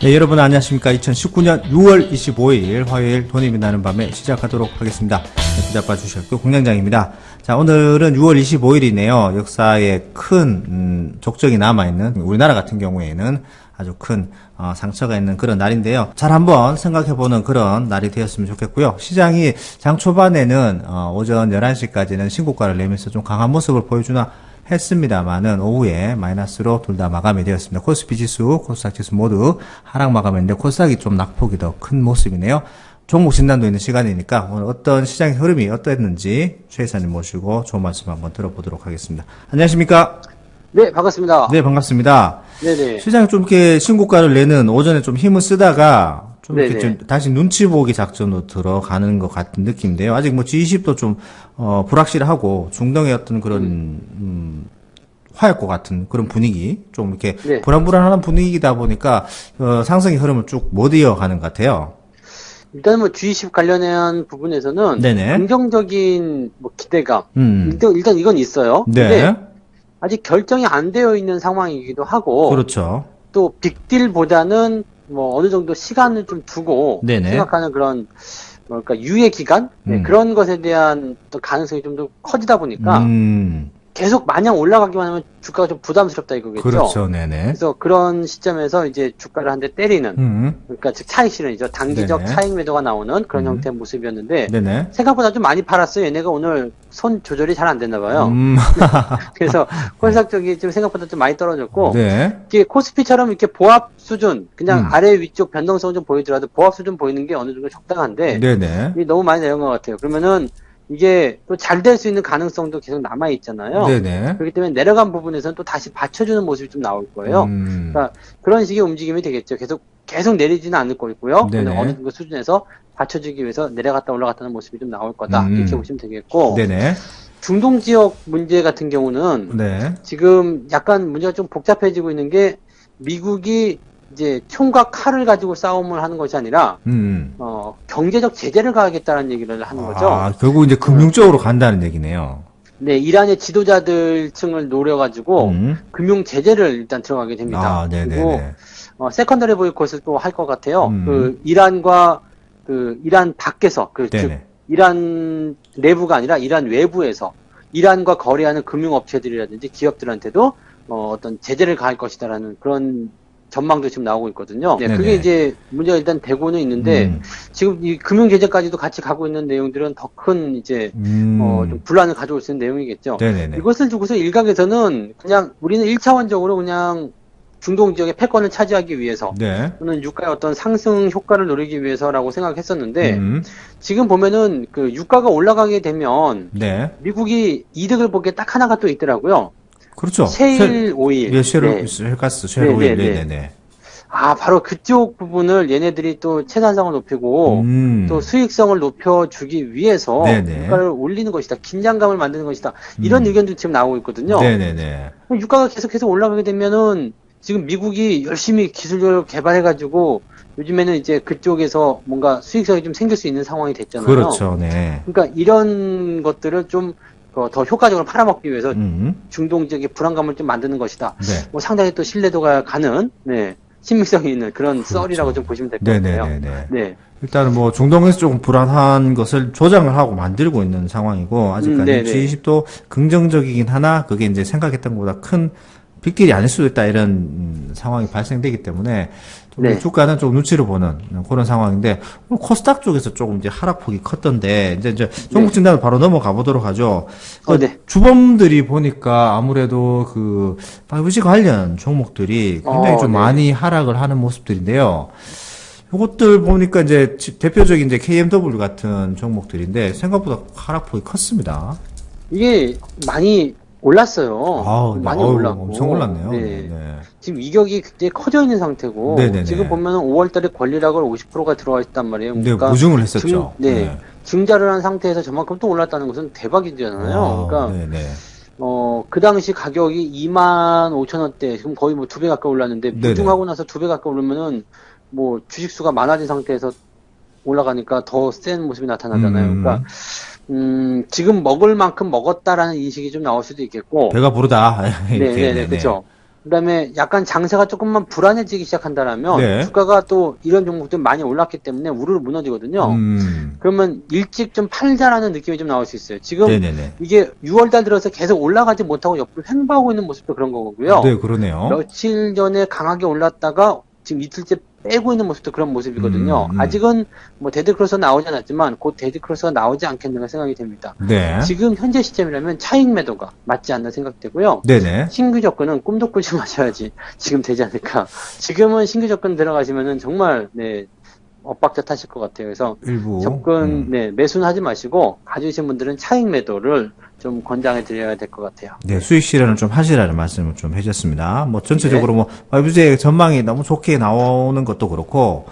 네, 여러분 안녕하십니까. 2019년 6월 25일 화요일 돈이 빛나는 밤에 시작하도록 하겠습니다. 기자과 주식학교 공장장입니다. 자, 오늘은 6월 25일이네요. 역사에 큰 족적이 남아있는 우리나라 같은 경우에는 아주 큰 상처가 있는 그런 날인데요. 잘 한번 생각해보는 그런 날이 되었으면 좋겠고요. 시장이 장 초반에는 오전 11시까지는 신고가를 내면서 좀 강한 모습을 보여주나 했습니다만은 오후에 마이너스로 둘 다 마감이 되었습니다. 코스피 지수, 코스닥 지수 모두 하락 마감했는데 코스닥이 좀 낙폭이 더 큰 모습이네요. 종목 진단도 있는 시간이니까 오늘 어떤 시장의 흐름이 어땠는지 최 이사님 모시고 좋은 말씀 한번 들어보도록 하겠습니다. 안녕하십니까? 네, 반갑습니다. 네, 반갑습니다. 네네. 시장이 좀 이렇게 신고가를 내는 오전에 좀 힘을 쓰다가 좀 이렇게 좀 다시 눈치 보기 작전으로 들어가는 것 같은 느낌인데요. 아직 뭐 G20도 좀 불확실하고 중동의 어떤 그런 화약고 같은 그런 분위기, 좀 이렇게 네. 불안불안한 분위기다 보니까 상승의 흐름을 쭉 못 이어가는 것 같아요. 일단 뭐 G20 관련한 부분에서는 네네. 긍정적인 뭐 기대감, 일단 이건 있어요. 네. 근데 아직 결정이 안 되어 있는 상황이기도 하고, 그렇죠. 또 빅딜보다는 뭐 어느 정도 시간을 좀 두고 네네. 생각하는 그런 뭐랄까 유예 기간 네, 그런 것에 대한 또 가능성이 좀 더 커지다 보니까 계속 마냥 올라가기만 하면 주가가 좀 부담스럽다 이거겠죠. 그렇죠. 네네. 그래서 그런 시점에서 이제 주가를 한 대 때리는 그러니까 즉 차익 실현이죠. 단기적 네네. 차익 매도가 나오는 그런 형태의 모습이었는데 네네. 생각보다 좀 많이 팔았어요. 얘네가 오늘 손 조절이 잘 안 됐나 봐요. 그래서 코스닥 쪽이 좀 생각보다 좀 많이 떨어졌고 네. 이게 코스피처럼 이렇게 보합 수준 그냥 아래 위쪽 변동성 좀 보이더라도 보합 수준 보이는 게 어느 정도 적당한데 네네. 이게 너무 많이 내려온 것 같아요. 그러면은 이게 또 잘 될 수 있는 가능성도 계속 남아 있잖아요. 네네. 그렇기 때문에 내려간 부분에서는 또 다시 받쳐주는 모습이 좀 나올 거예요. 그러니까 그런 식의 움직임이 되겠죠. 계속 내리지는 않을 거고요. 네네. 어느 정도 수준에서 받쳐주기 위해서 내려갔다 올라갔다는 모습이 좀 나올 거다. 이렇게 보시면 되겠고. 네네. 중동 지역 문제 같은 경우는 네. 지금 약간 문제가 좀 복잡해지고 있는 게 미국이 이제 총과 칼을 가지고 싸움을 하는 것이 아니라 경제적 제재를 가하겠다는 얘기를 하는 거죠. 아, 결국 이제 금융 쪽으로 간다는 얘기네요. 네, 이란의 지도자들 층을 노려가지고 금융 제재를 일단 들어가게 됩니다. 아, 네네네. 그리고 세컨더리 보이콧을 또 할 것 같아요. 그 이란과 그 이란 밖에서 즉 네네. 이란 내부가 아니라 이란 외부에서 이란과 거래하는 금융업체들이라든지 기업들한테도 어떤 제재를 가할 것이다라는 그런 전망도 지금 나오고 있거든요. 네, 네네. 그게 이제 문제가 일단 되고는 있는데 지금 이 금융 제재까지도 같이 가고 있는 내용들은 더 큰 이제 좀 분란을 가져올 수 있는 내용이겠죠. 네네네. 이것을 두고서 일각에서는 그냥 우리는 1차원적으로 그냥 중동 지역의 패권을 차지하기 위해서 네. 또는 유가의 어떤 상승 효과를 노리기 위해서라고 생각했었는데 지금 보면은 그 유가가 올라가게 되면 네. 미국이 이득을 보게 딱 하나가 또 있더라고요. 그렇죠. 셰일 오일. 예, 셰일 네. 가스, 셰일 오일. 네네네. 네네네. 아, 바로 그쪽 부분을 얘네들이 또 채산성을 높이고 또 수익성을 높여주기 위해서 네네. 유가를 올리는 것이다. 긴장감을 만드는 것이다. 이런 의견도 지금 나오고 있거든요. 네네네. 유가가 계속해서 올라가게 되면은 지금 미국이 열심히 기술력을 개발해가지고 요즘에는 이제 그쪽에서 뭔가 수익성이 좀 생길 수 있는 상황이 됐잖아요. 그렇죠. 네. 그러니까 이런 것들을 좀 더 효과적으로 팔아먹기 위해서 중동 지역의 불안감을 좀 만드는 것이다. 네. 뭐 상당히 또 신뢰도가 가는 신빙성이 있는 그런 그렇죠. 썰이라고 좀 보시면 될 것 같아요. 네네네네. 네. 일단은 뭐 중동에서 조금 불안한 것을 조장을 하고 만들고 있는 상황이고 아직까지 네네. G20도 긍정적이긴 하나 그게 이제 생각했던 것보다 큰 빅딜이 아닐 수도 있다 이런 상황이 발생되기 때문에 좀 네. 주가는 좀 눈치를 보는 그런 상황인데 코스닥 쪽에서 조금 이제 하락폭이 컸던데 이제 종목 진단을 바로 넘어가 보도록 하죠. 네. 주범들이 보니까 아무래도 그 5G 관련 종목들이 굉장히 좀 네. 많이 하락을 하는 모습들인데요. 이것들 보니까 이제 대표적인 이제 KMW 같은 종목들인데 생각보다 하락폭이 컸습니다. 이게 많이 올랐어요. 아우, 많이 아우, 올랐고. 엄청 올랐네요. 네. 네. 지금 이격이 굉장히 커져 있는 상태고 네네네. 지금 보면은 5월달에 권리락을 50%가 들어와 있단 말이에요. 네, 그러니까 무증을 했었죠. 증자를 한 상태에서 저만큼 또 올랐다는 것은 대박이잖아요. 그러니까 네네. 그 당시 가격이 25,000원대, 지금 거의 뭐 2배 가까이 올랐는데, 네네. 무중하고 나서 2배 가까이 오르면은, 뭐, 주식수가 많아진 상태에서 올라가니까 더 센 모습이 나타나잖아요. 그러니까, 지금 먹을 만큼 먹었다라는 인식이 좀 나올 수도 있겠고. 배가 부르다. 이렇게. 네네네, 그죠. 그다음에 약간 장세가 조금만 불안해지기 시작한다라면 네. 주가가 또 이런 종목들 많이 올랐기 때문에 우르르 무너지거든요. 그러면 일찍 좀 팔자라는 느낌이 좀 나올 수 있어요. 지금 네네네. 이게 6월달 들어서 계속 올라가지 못하고 옆으로 횡보하고 있는 모습도 그런 거고요. 네, 그러네요. 며칠 전에 강하게 올랐다가 지금 이틀째 빼고 있는 모습도 그런 모습이거든요. 음. 아직은 뭐 데드크로스가 나오지 않았지만 곧 데드크로스가 나오지 않겠는가 생각이 됩니다. 네. 지금 현재 시점이라면 차익 매도가 맞지 않나 생각되고요. 네네. 신규 접근은 꿈도 꾸지 마셔야지 지금 되지 않을까. 지금은 신규 접근 들어가시면은 정말 네 엇박자 타실 것 같아요. 그래서 일부. 접근 네 매수는 하지 마시고 가지신 분들은 차익 매도를 좀 권장해 드려야 될 것 같아요. 네, 수익 실현을 좀 하시라는 말씀을 좀 해주셨습니다. 뭐 전체적으로 뭐 5G 전망이 너무 좋게 나오는 것도 그렇고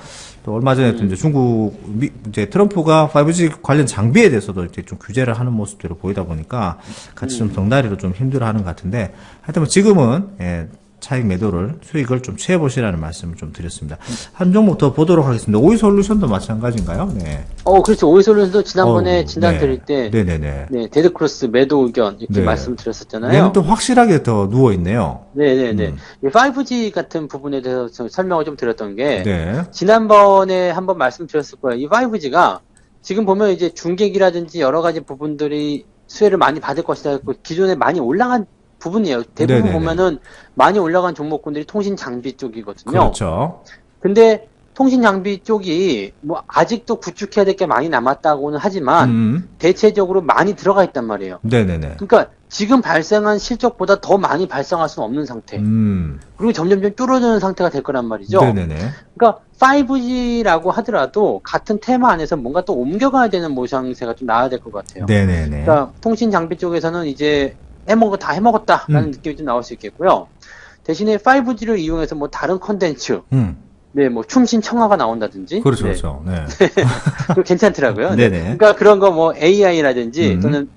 또 얼마 전에 또 이제 중국 이제 트럼프가 5G 관련 장비에 대해서도 이제 좀 규제를 하는 모습들을 보이다 보니까 같이 좀 덩다리로 좀 힘들어하는 것 같은데 하여튼 뭐 지금은 예, 차익 매도를 수익을 좀 취해보시라는 말씀을 좀 드렸습니다. 한 종목 더 보도록 하겠습니다. 오이솔루션도 마찬가지인가요? 네. 그렇죠. 오이솔루션도 지난번에 진단 네. 드릴 때 네네네. 네, 데드크로스 매도 의견 이렇게 네. 말씀드렸었잖아요. 얘는 또 확실하게 더 누워있네요. 네네네. 이 5G 같은 부분에 대해서 좀 설명을 좀 드렸던 게 네. 지난번에 한번 말씀드렸을 거예요. 이 5G가 지금 보면 이제 중계기라든지 여러 가지 부분들이 수혜를 많이 받을 것이다. 기존에 많이 올라간 부분이에요. 대부분 네네네. 보면은 많이 올라간 종목군들이 통신 장비 쪽이거든요. 그렇죠. 근데 통신 장비 쪽이 뭐 아직도 구축해야 될 게 많이 남았다고는 하지만 대체적으로 많이 들어가 있단 말이에요. 네네네. 그러니까 지금 발생한 실적보다 더 많이 발생할 수는 없는 상태. 그리고 점점점 줄어드는 상태가 될 거란 말이죠. 네네네. 그러니까 5G라고 하더라도 같은 테마 안에서 뭔가 또 옮겨가야 되는 모양새가 좀 나와야 될 것 같아요. 네네네. 그러니까 통신 장비 쪽에서는 이제 다 해먹었다라는 느낌이 좀 나올 수 있겠고요. 대신에 5G를 이용해서 뭐 다른 컨텐츠, 네, 뭐 춤신 청아가 나온다든지, 그렇죠, 네. 그렇죠. 네. 그거 괜찮더라고요. 네네. 네. 그러니까 그런 거 뭐 AI라든지 또는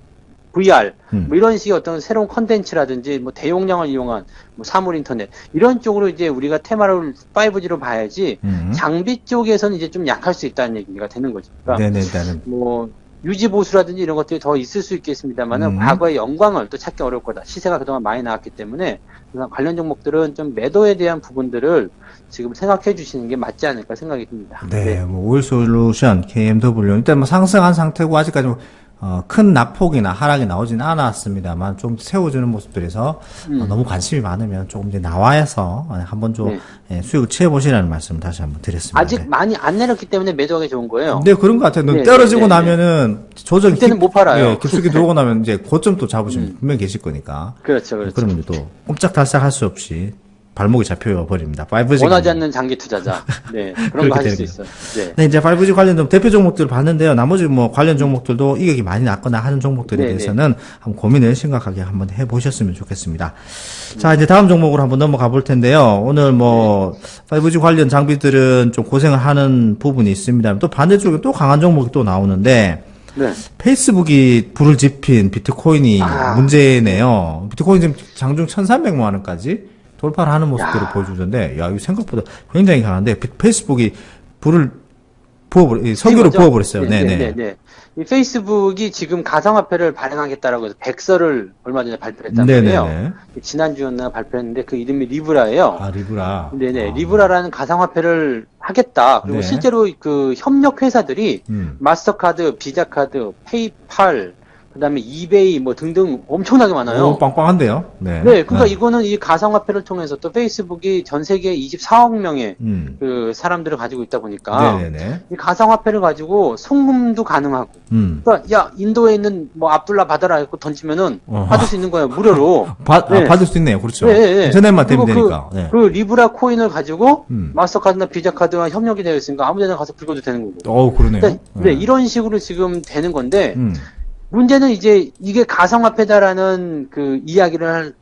VR 뭐 이런 식의 어떤 새로운 컨텐츠라든지 뭐 대용량을 이용한 뭐 사물 인터넷 이런 쪽으로 이제 우리가 테마를 5G로 봐야지 장비 쪽에서는 이제 좀 약할 수 있다는 얘기가 되는 거죠. 그러니까 네네. 뭐 유지 보수라든지 이런 것들이 더 있을 수 있겠습니다만은 과거의 영광을 또 찾기 어려울 거다. 시세가 그동안 많이 나왔기 때문에 관련 종목들은 좀 매도에 대한 부분들을 지금 생각해 주시는 게 맞지 않을까 생각이 듭니다. 네, 뭐 오일솔루션, KMW 일단 뭐 상승한 상태고 아직까지 큰 낙폭이나 하락이 나오진 않았습니다만 좀 세워주는 모습들에서 너무 관심이 많으면 조금 이제 나와서 한번 좀 예, 수익을 취해보시라는 말씀을 다시 한번 드렸습니다. 아직 많이 안 내렸기 때문에 매도하기 좋은 거예요. 네, 그런 것 같아요. 네, 떨어지고 네, 네, 나면은 조정이 그때는 못 팔아요. 예, 깊숙이 들어오고 나면 이제 고점 또 잡으시면 분명히 계실 거니까. 그렇죠, 그렇죠. 그러면 또 꼼짝달싹 할 수 없이 발목이 잡혀버립니다. 5G 원하지 않는 장기 투자자. 네, 그런 거 하실 수 있어요. 네. 네, 이제 5G 관련 좀 대표 종목들을 봤는데요. 나머지 뭐 관련 종목들도 이격이 많이 났거나 하는 종목들에 네네. 대해서는 한번 고민을 심각하게 한번 해보셨으면 좋겠습니다. 자, 이제 다음 종목으로 한번 넘어가 볼 텐데요. 오늘 뭐 5G 관련 장비들은 좀 고생을 하는 부분이 있습니다. 또 반대쪽에 또 강한 종목이 또 나오는데 네. 페이스북이 불을 지핀 비트코인이 문제네요. 비트코인 지금 장중 1,300만 원까지 돌파를 하는 모습들을 보여주던데, 야, 이거 생각보다 굉장히 강한데, 페이스북이 불을 석유를 부어버렸어요. 네네. 이 페이스북이 지금 가상화폐를 발행하겠다라고 해서 백서를 얼마 전에 발표했단 말이에요. 네네네. 지난주였나 발표했는데 그 이름이 리브라예요. 아, 리브라. 네네. 리브라라는 가상화폐를 하겠다. 그리고 네. 실제로 그 협력 회사들이 마스터카드, 비자카드, 페이팔, 그다음에 이베이 뭐 등등 엄청나게 많아요. 오, 빵빵한데요? 네. 네, 그러니까 이거는 이 가상화폐를 통해서 또 페이스북이 전 세계 24억 명의 그 사람들을 가지고 있다 보니까 네네네. 이 가상화폐를 가지고 송금도 가능하고, 그러니까 야 인도에 있는 뭐 압둘라 받아라 했고 던지면은 받을 수 있는 거예요 무료로. 네. 받을 수 있네요. 그렇죠. 네. 인터넷만 되면 그리고 되니까. 네. 그 리브라 코인을 가지고 마스터카드나 비자카드와 협력이 되어 있으니까 아무데나 가서 긁어도 되는 거고. 그러네요. 네, 이런 식으로 지금 되는 건데. 문제는 이제 이게 가상화폐다라는 그 이야기를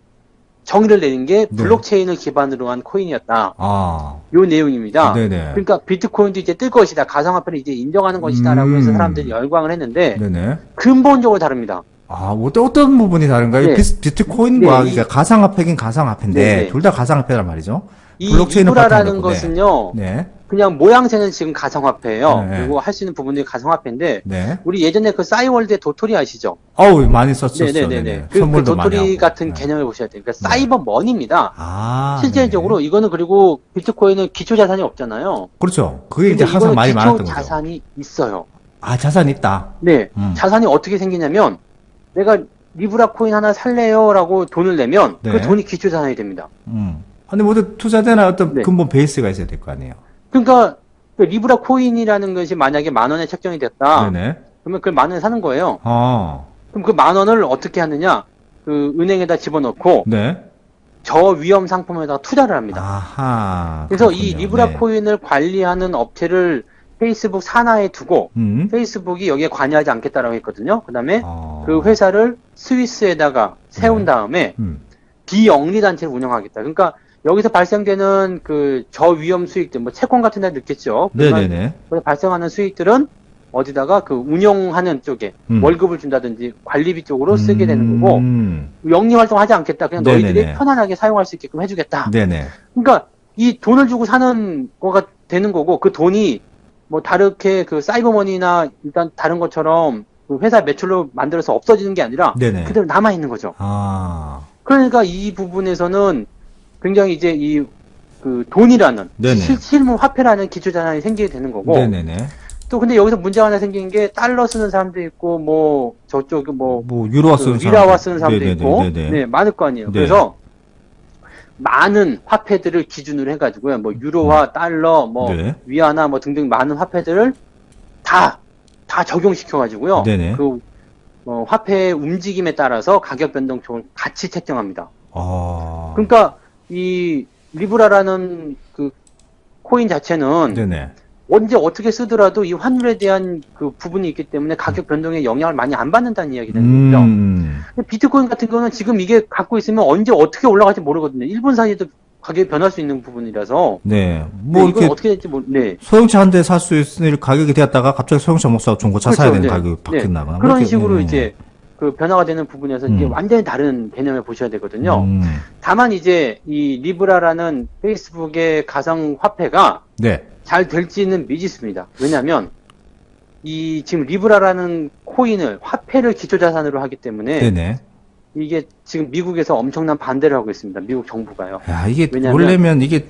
정의를 내린 게 블록체인을 기반으로 한 코인이었다. 요 내용입니다. 네네. 그러니까 비트코인도 이제 뜰 것이다. 가상화폐를 이제 인정하는 것이다라고 해서 사람들이 열광을 했는데 네네. 근본적으로 다릅니다. 어떤 부분이 다른가요? 네. 비트코인과 네, 그러니까 가상화폐긴 가상화폐인데 네. 둘 다 가상화폐란 말이죠. 이 블록체인은 리브라라는 바탕이 것은요. 네. 그냥 모양새는 지금 가상화폐예요. 네. 그리고 할 수 있는 부분들이 가상화폐인데 네. 우리 예전에 그 싸이월드의 도토리 아시죠? 어우, 많이 썼었어요. 네네네네. 그 선물도 많이 도토리 하고. 같은 네. 개념을 보셔야 돼요. 그러니까 사이버 머니입니다. 아. 실질적으로 네. 이거는 그리고 비트코인은 기초 자산이 없잖아요. 그렇죠. 그게 이제 근데 항상 이거는 말이 기초 많았던 거죠. 자산이 있어요. 아, 자산 있다. 네. 자산이 어떻게 생기냐면 내가 리브라 코인 하나 살래요라고 돈을 내면 네. 그 돈이 기초 자산이 됩니다. 근데 모두 투자되나 어떤 네. 근본 베이스가 있어야 될 거 아니에요. 그러니까 그 리브라 코인이라는 것이 만약에 10,000원에 책정이 됐다. 네네. 그러면 그걸 10,000원에 사는 거예요. 어. 그럼 그 10,000원을 어떻게 하느냐? 그 은행에다 집어넣고 네. 저위험 상품에다가 투자를 합니다. 아하. 그래서 이 그렇군요. 리브라 네. 코인을 관리하는 업체를 페이스북 산하에 두고 페이스북이 여기에 관여하지 않겠다라고 했거든요. 그다음에 그 회사를 스위스에다가 세운 다음에 비영리 단체를 운영하겠다. 그러니까 여기서 발생되는 그 저위험 수익들, 뭐 채권 같은 데 넣겠죠. 네네네. 그래서 발생하는 수익들은 어디다가 그 운영하는 쪽에 월급을 준다든지 관리비 쪽으로 쓰게 되는 거고 영리 활동하지 않겠다. 그냥 너희들이 네네네. 편안하게 사용할 수 있게끔 해주겠다. 네네. 그러니까 이 돈을 주고 사는 거가 되는 거고 그 돈이 뭐 다르게 그 사이버머니나 일단 다른 것처럼 그 회사 매출로 만들어서 없어지는 게 아니라 네네. 그대로 남아 있는 거죠. 아. 그러니까 이 부분에서는 굉장히 이제 이 그 돈이라는 네네. 실물 화폐라는 기초 자산이 생기게 되는 거고 네네네. 또 근데 여기서 문제가 하나 생긴 게 달러 쓰는 사람도 있고 뭐 저쪽 뭐 유로화 쓰는 사람. 위라화 쓰는 사람도 네네네. 있고 네네. 네 많을 거 아니에요. 네. 그래서 많은 화폐들을 기준으로 해가지고요. 뭐 유로화, 달러, 뭐 네. 위안화 뭐 등등 많은 화폐들을 다 적용시켜가지고요. 네네. 그 화폐의 움직임에 따라서 가격 변동폭을 같이 책정합니다. 아. 그러니까 이 리브라라는 그 코인 자체는 네네. 언제 어떻게 쓰더라도 이 환율에 대한 그 부분이 있기 때문에 가격 변동에 영향을 많이 안 받는다는 이야기 되는 거죠. 근데 비트코인 같은 거는 지금 이게 갖고 있으면 언제 어떻게 올라갈지 모르거든요. 1분 사이에도 가격이 변할 수 있는 부분이라서. 네. 뭐 이건 어떻게 될지 네. 소형차 한 대 살 수 있을 가격이 되었다가 갑자기 소형차 못 사고 중고차 그렇죠. 사야 되는 네. 가격이 바뀐다거나. 그런 그렇게, 식으로 네. 이제 그 변화가 되는 부분에서 이게 완전히 다른 개념을 보셔야 되거든요. 음. 다만 이제 이 리브라라는 페이스북의 가상 화폐가 네. 잘 될지는 미지수입니다. 왜냐하면 이 지금 리브라라는 코인을 화폐를 기초 자산으로 하기 때문에 네네. 이게 지금 미국에서 엄청난 반대를 하고 있습니다. 미국 정부가요. 야, 이게 왜냐면- 원래면 이게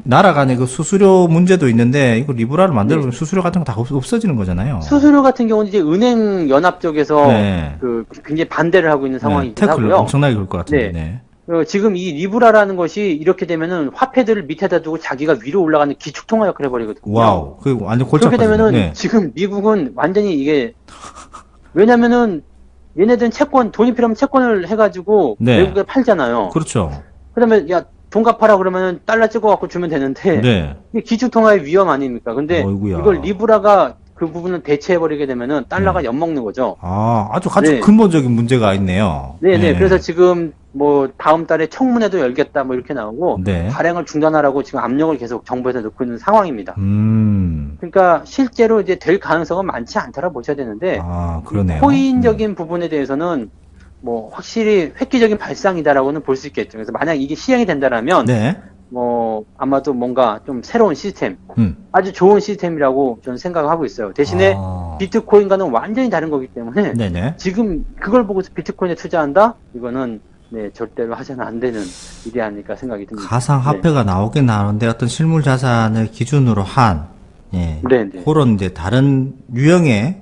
나라 간의 그 수수료 문제도 있는데 이거 리브라를 만들면 수수료 같은 거 다 없어지는 거잖아요. 수수료 같은 경우는 이제 은행 연합 쪽에서 네. 그 굉장히 반대를 하고 있는 상황이기도 태클 하고요. 엄청나게 그럴 것 같은데. 네. 네. 지금 이 리브라라는 것이 이렇게 되면은 화폐들을 밑에다 두고 자기가 위로 올라가는 기축통화 역할을 해버리거든요. 와우. 그 완전 골치 그렇게 아파지네. 되면은 네. 지금 미국은 완전히 이게 왜냐면은 얘네들은 채권 돈이 필요하면 채권을 해가지고 네. 외국에 팔잖아요. 그렇죠. 그다음에 야 돈 갚아라 그러면은 달러 찍어갖고 주면 되는데 네. 이게 기축통화의 위험 아닙니까? 근데 어이구야. 이걸 리브라가 그 부분을 대체해버리게 되면은 달러가 엿먹는 거죠. 아주 네. 근본적인 문제가 있네요. 네네. 그래서 지금 뭐 다음 달에 청문회도 열겠다 뭐 이렇게 나오고 네. 발행을 중단하라고 지금 압력을 계속 정부에서 넣고 있는 상황입니다. 음. 그러니까 실제로 이제 될 가능성은 많지 않다고 보셔야 되는데 아, 그러네요. 코인적인 부분에 대해서는 뭐 확실히 획기적인 발상이다라고는 볼 수 있겠죠. 그래서 만약 이게 시행이 된다라면 네. 뭐 아마도 뭔가 좀 새로운 시스템, 음. 아주 좋은 시스템이라고 저는 생각하고 있어요. 대신에 아. 비트코인과는 완전히 다른 거기 때문에 네네. 지금 그걸 보고서 비트코인에 투자한다? 이거는 네, 절대로 하셔는 안 되는 일이 아닐까 생각이 듭니다. 가상화폐가 나오긴 나오는데 어떤 실물 자산을 기준으로 한, 예. 네네. 그런 이제 다른 유형의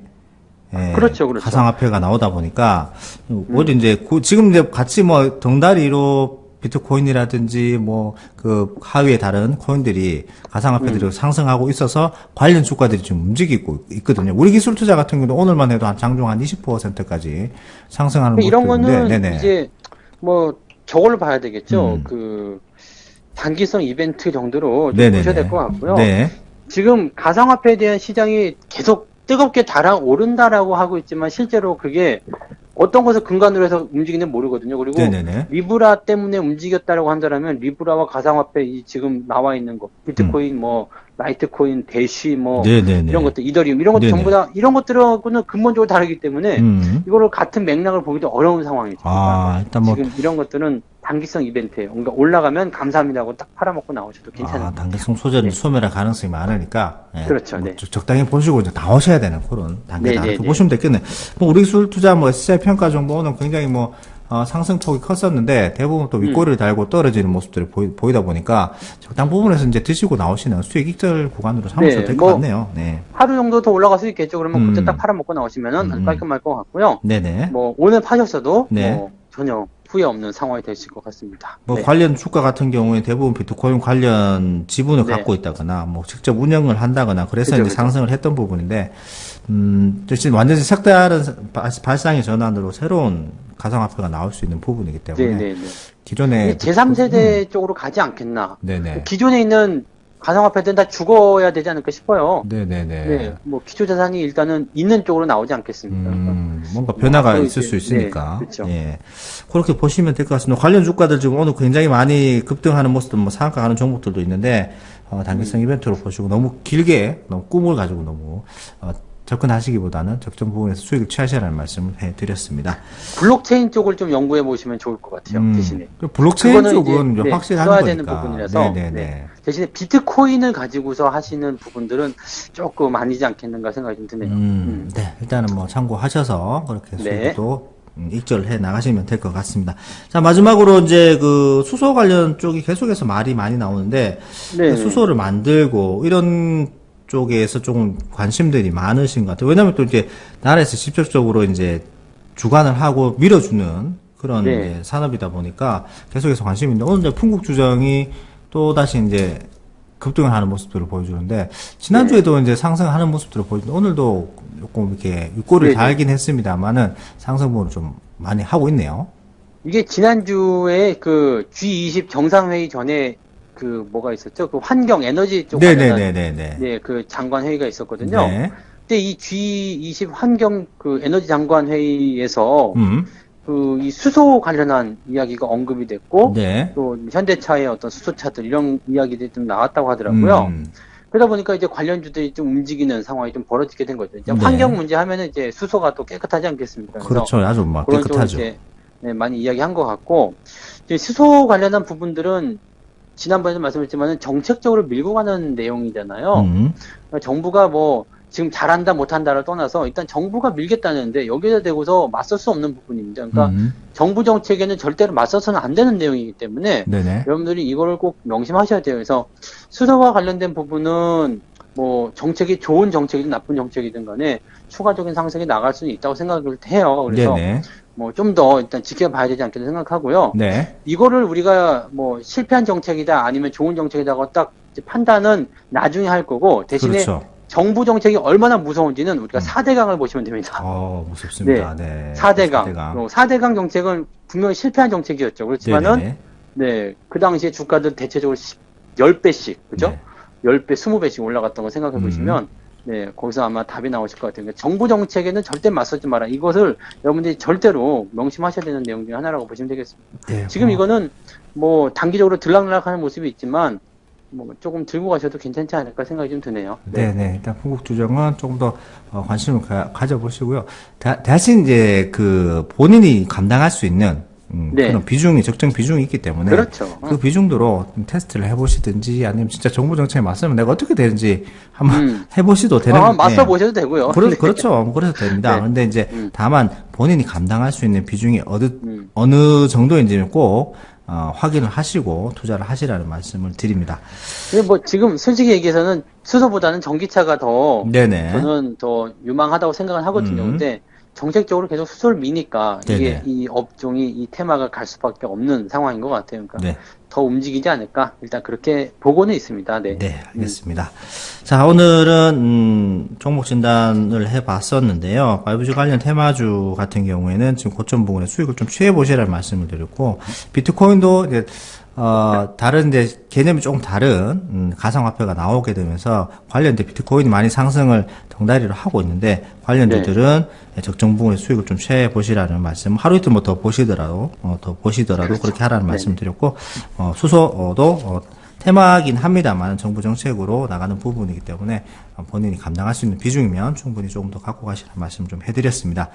그렇죠. 가상화폐가 나오다 보니까, 오히려 이제, 지금 이제 같이 뭐, 덩다리로 비트코인이라든지 뭐, 그 하위의 다른 코인들이, 가상화폐들이 상승하고 있어서 관련 주가들이 좀 움직이고 있거든요. 우리 기술 투자 같은 경우도 오늘만 해도 장중 한 20%까지 상승하는 것도 이런 있는데, 거는 네네. 이제 뭐 저걸로 봐야 되겠죠. 음. 그 단기성 이벤트 정도로 좀 네네네. 보셔야 될 것 같고요. 네. 지금 가상화폐에 대한 시장이 계속 뜨겁게 달아오른다라고 하고 있지만 실제로 그게 어떤 것을 근간으로 해서 움직이는지 모르거든요. 그리고 네네네. 리브라 때문에 움직였다라고 한다면 리브라와 가상화폐 이 지금 나와 있는 거 비트코인 뭐 라이트코인 대쉬 뭐 네네네. 이런 것들 이더리움 이런 것들 네네. 전부 다 이런 것들하고는 근본적으로 다르기 때문에 이거를 같은 맥락을 보기도 어려운 상황이죠. 아, 일단 뭐, 지금 이런 것들은 단기성 이벤트예요. 그러니까 올라가면 감사합니다고 딱 팔아먹고 나오셔도 괜찮아요. 단기성 소재는 네. 소멸할 가능성이 많으니까. 예. 그렇죠. 뭐 네. 적당히 보시고 이제 나오셔야 되는 그런 단계다. 네, 네, 이렇게 네. 보시면 되겠네. 뭐 우리 술 투자 뭐 SCI 평가 정보는 굉장히 뭐 상승폭이 컸었는데 대부분 또 윗꼬리를 달고 떨어지는 모습들이 보이다 보니까 적당 부분에서 이제 드시고 나오시는 수익 익절 구간으로 삼으셔도 네, 될 것 뭐 같네요. 네. 하루 정도 더 올라갈 수 있겠죠. 그러면 그때 딱 음. 팔아먹고 나오시면은 아주 깔끔할 것 같고요. 네네. 뭐 오늘 파셨어도 네. 뭐 전혀 후회 없는 상황이 되실 것 같습니다. 뭐 네. 관련 주가 같은 경우에 대부분 비트코인 관련 지분을 네. 갖고 있다거나 뭐 직접 운영을 한다거나 그래서 그죠, 이제 그죠. 상승을 했던 부분인데 지금 완전히 색다른 발상의 전환으로 새로운 가상화폐가 나올 수 있는 부분이기 때문에 네네네. 기존에 제3세대 쪽으로 가지 않겠나. 네네. 기존에 있는 가상화폐들은 다 죽어야 되지 않을까 싶어요. 네네네. 네, 뭐 기초 자산이 일단은 있는 쪽으로 나오지 않겠습니까? 뭔가 변화가 앞으로 있을 이제, 수 있으니까. 네, 그렇죠. 예. 그렇게 보시면 될 것 같습니다. 관련 주가들 지금 오늘 굉장히 많이 급등하는 모습도 뭐 상한가 가는 종목들도 있는데, 단기성 이벤트로 보시고 너무 길게, 너무 꿈을 가지고 너무, 접근하시기보다는 적정 부분에서 수익을 취하시라는 말씀을 해드렸습니다. 블록체인 쪽을 좀 연구해 보시면 좋을 것 같아요. 대신에. 그 블록체인 그거는 쪽은 이제, 네, 확실한 써야 거니까. 되는 부분이라서. 네네네. 네. 대신에 비트코인을 가지고서 하시는 부분들은 조금 아니지 않겠는가 생각이 좀 드네요. 네. 일단은 뭐 참고하셔서 그렇게 네. 수익도 익절을 해 나가시면 될 것 같습니다. 자, 마지막으로 이제 그 수소 관련 쪽이 계속해서 말이 많이 나오는데, 네. 수소를 만들고 이런 쪽에서 조금 관심들이 많으신 것 같아요. 왜냐면 또 이제 나라에서 직접적으로 이제 주관을 하고 밀어주는 그런 네. 이제 산업이다 보니까 계속해서 관심이 있는데, 오늘 이제 풍국주정이 또 다시 이제 급등을 하는 모습들을 보여주는데, 지난주에도 이제 상승하는 모습들을 보여주는데, 오늘도 조금 이렇게 윗꼬리를 네, 달긴 했습니다만은 상승분을 좀 많이 하고 있네요. 지난주에 그 G20 정상회의 전에 그 뭐가 있었죠? 그 환경 에너지 쪽 관련한 네네네네네. 네, 그 장관 회의가 있었거든요. 네. 근데 이 G20 환경 그 에너지 장관 회의에서 그 이 수소 관련한 이야기가 언급이 됐고 네. 또 현대차의 어떤 수소차들 이런 이야기들이 좀 나왔다고 하더라고요. 그러다 보니까 이제 관련주들이 좀 움직이는 상황이 좀 벌어지게 된 거죠. 이제 네. 환경 문제 하면은 이제 수소가 또 깨끗하지 않겠습니까? 그래서 그렇죠. 아주 막 그런 쪽으로 깨끗하죠. 이제 네, 많이 이야기한 것 같고 이제 수소 관련한 부분들은 지난번에도 말씀드렸지만은 정책적으로 밀고 가는 내용이잖아요. 그러니까 정부가 뭐 지금 잘한다 못한다를 떠나서 일단 정부가 밀겠다는데 여기에 대고서 맞설 수 없는 부분입니다. 그러니까 정부 정책에는 절대로 맞서서는 안 되는 내용이기 때문에 네네. 여러분들이 이거를 꼭 명심하셔야 돼요. 그래서 수소와 관련된 부분은 뭐 정책이 좋은 정책이든 나쁜 정책이든 간에 추가적인 상승이 나갈 수는 있다고 생각을 해요. 그래서 네네. 뭐 좀 더 일단 지켜봐야 되지 않겠나 생각하고요. 네. 이거를 우리가 뭐 실패한 정책이다 아니면 좋은 정책이다고 딱 이제 판단은 나중에 할 거고 대신에 그렇죠. 정부 정책이 얼마나 무서운지는 우리가 4대강을 보시면 됩니다. 무섭습니다. 네. 4대강. 4대강 정책은 분명히 실패한 정책이었죠. 그렇지만은 네네. 네, 그 당시에 주가들 대체적으로 10배씩, 그죠? 네. 10배, 20배씩 올라갔던 거 생각해 보시면 네, 거기서 아마 답이 나오실 것 같아요. 그러니까 정부 정책에는 절대 맞서지 마라. 이것을 여러분들이 절대로 명심하셔야 되는 내용 중에 하나라고 보시면 되겠습니다. 네. 지금 이거는 뭐 단기적으로 들락날락하는 모습이 있지만 뭐 조금 들고 가셔도 괜찮지 않을까 생각이 좀 드네요. 네네. 일단 풍국주정은 조금 더 관심을 가져보시고요. 대신 이제 그 본인이 감당할 수 있는 네. 그런 비중이, 적정 비중이 있기 때문에. 그렇죠. 그 비중대로 좀 테스트를 해보시든지 아니면 진짜 정부 정책에 맞서면 내가 어떻게 되는지 한번 해보시도 되는. 맞서 보셔도 되고요. 네. 그렇죠. 그래서 됩니다. 네. 근데 이제 다만 본인이 감당할 수 있는 비중이 어느 정도인지는 꼭 확인을 하시고 투자를 하시라는 말씀을 드립니다. 근데 뭐 지금 솔직히 얘기해서는 수소보다는 전기차가 더 네네. 저는 더 유망하다고 생각을 하거든요. 근데 정책적으로 계속 수소를 미니까 이게 네네. 이 업종이 이 테마가 갈 수밖에 없는 상황인 것 같아요. 그러니까 네. 더 움직이지 않을까 일단 그렇게 보고는 있습니다. 네. 네, 알겠습니다. 자, 오늘은 종목 진단을 해봤었는데요. 5G 관련 테마주 같은 경우에는 지금 고점 부분에 수익을 좀 취해 보시라는 말씀을 드렸고, 비트코인도 이제 다른 이제 개념이 조금 다른 가상화폐가 나오게 되면서 관련된 비트코인이 많이 상승을 덩다리로 하고 있는데 관련주들은 적정 부분의 수익을 좀 취해 보시라는 말씀. 하루 이틀 뭐 더 보시더라도 그렇게 하라는 말씀 드렸고, 수소도 테마긴 합니다만 정부 정책으로 나가는 부분이기 때문에 본인이 감당할 수 있는 비중이면 충분히 조금 더 갖고 가시라는 말씀 좀 해드렸습니다.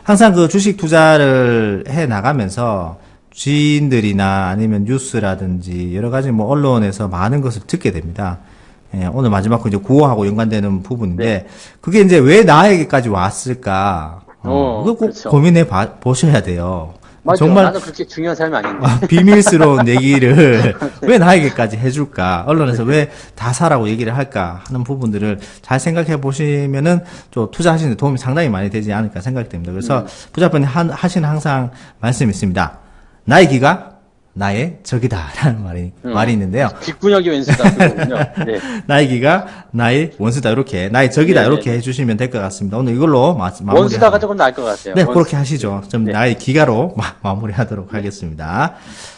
항상 그 주식 투자를 해 나가면서 지인들이나 아니면 뉴스라든지 여러 가지 뭐 언론에서 많은 것을 듣게 됩니다. 예, 오늘 마지막 거 이제 구호하고 연관되는 부분인데 네. 그게 이제 왜 나에게까지 왔을까? 그거 꼭 그렇죠. 고민해 보셔야 돼요. 맞아. 정말 나는 그렇게 중요한 사람이 아닌데. 비밀스러운 얘기를 왜 나에게까지 해줄까? 언론에서 왜 다 사라고 얘기를 할까? 하는 부분들을 잘 생각해 보시면은 좀 투자하시는 데 도움이 상당히 많이 되지 않을까 생각이 됩니다. 그래서 부자분이 하시는 항상 말씀이 있습니다. 나의 기가 나의 적이다. 라는 말이 있는데요. 빅분혁이 왼수다. 그거군요. 네. 나의 기가 나의 원수다. 이렇게. 나의 적이다. 네네네. 이렇게 해주시면 될 것 같습니다. 오늘 이걸로 마무리하도록. 원수다가 조금 나을 것 같아요. 네, 원수. 그렇게 하시죠. 좀 네. 나의 기가로 마무리하도록 하겠습니다.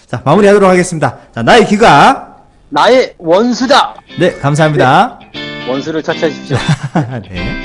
자, 마무리하도록 하겠습니다. 자, 나의 기가. 나의 원수다! 네, 감사합니다. 원수를 처치하십시오. 네.